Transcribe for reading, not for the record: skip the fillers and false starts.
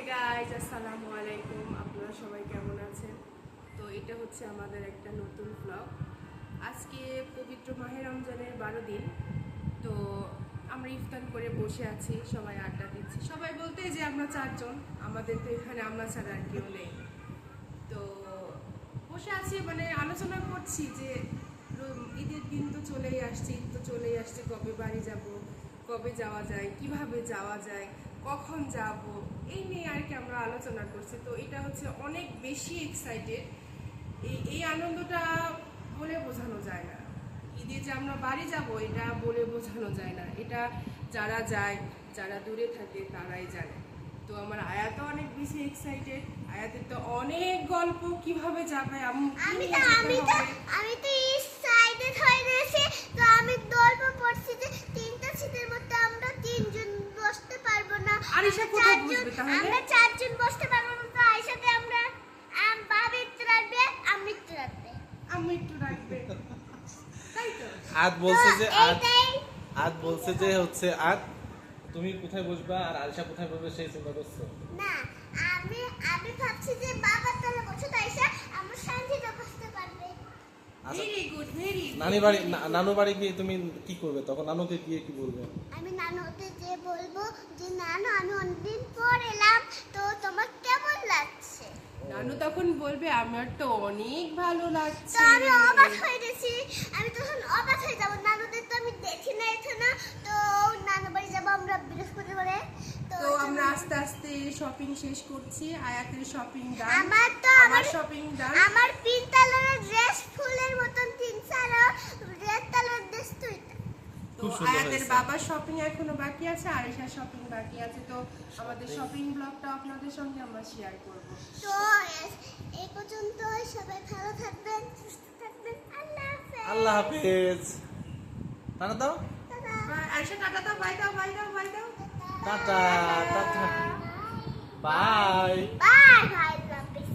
Guys, আসসালামু আলাইকুম। আপনারা সবাই কেমন আছেন? তো এটা হচ্ছে আমাদের একটা নতুন ব্লগ। আজকে পবিত্র মাহে রমজানের 12 দিন। তো আমরা ইফতার করে বসে আছি, সবাই আড্ডা দিচ্ছি। সবাই বলতে যে আমরা 4 জন, আমাদের তো এখানে আমরা ছাড়া আর কেউ নেই। তো বসে আছি, মানে আলোচনা করছি যে ঈদের দিন তো চলেই আসছে, ঈদ তো চলেই আসছে, কবে বাড়ি যাব, কবে যাওয়া যায়, কিভাবে যাওয়া যায়, কখন যাব, এই নিয়ে আর কি আমরা আলোচনা করছি। তো এটা হচ্ছে অনেক বেশি এক্সাইটেড। এই আনন্দটা বলে বোঝানো যায় না। ঈদে যে আমরা বাড়ি যাব এটা বলে বোঝানো যায় না। এটা যারা যায়, যারা দূরে থাকে তারাই জানে। তো আমার আয়াত অনেক বেশি এক্সাইটেড। আয়াতের তো অনেক গল্প, কিভাবে যাবে, আমি তো এক্সাইটেড হয়ে গেছি। তো আমি গল্প পড়ছি যে তিনটা সিটের মধ্যে আমরা তিনজন বসতে পারবো না। আরিশা কোথায় বসবে তাহলে? আমরা চারজন বসতে পারবো না। তো আরিশাতে আমরা বাবা একটু রাখবে, আমি একটু রাখবে। আমি একটু রাখবে, তাই তো? আদ বলছে যে এইটাই আদ বলছে যে হচ্ছে আদ তুমি কোথায় বসবা আর আলিশা কোথায় বসবে সেই চিন্তা করছো। না, আমি ভাবছি যে বাবা তাহলে বসে তো আরিশা আমরা শান্তিতে বসতে পারবে। আচ্ছা, ভেরি গুড, ভেরি। নানু বাড়ি গিয়ে তুমি কি করবে তখন? নানুকে গিয়ে কি বলবে? আমি নানুকে যে বলবো যে নানু আমি অনেকদিন পর এলাম, তো তোমার কেমন লাগছে? নানু তখন বলবে আমার তো অনেক ভালো তো লাগছে। আমি অবাক হয়ে গেছি। আমি তখন অবাক হয়ে যাবো, নানুদের তো আমি দেখি না এখানে। তো নানু বাড়ি যাবো আমরা বৃহস্পতিবারে। তো আমরা আস্তে আস্তে শপিং শেষ করছি। আয়াতের শপিং ডান, আমার শপিং ডান। আমার পিঙ্ক কালারের ড্রেস ফুলের মতন পিঙ্ক আর রেড কালারের ড্রেস তো এটা। তো খুব সুন্দর আয়াতের হয়েছে। বাবার শপিং এখনো বাকি আছে, আরিশার শপিং বাকি আছে। তো আমাদের শপিং ব্লগটা আপনাদের সঙ্গে আমরা শেয়ার করব। তো এই পর্যন্ত সবাই ভালো থাকবেন, সুস্থ থাকবেন। আল্লাহ হাফেজ। আল্লাহ হাফেজ। টাটা দাও। টাটা। আরিশা টাটা দাও, বাই দাও, বাই দাও, বাই দাও। Tata tata bye. বাই।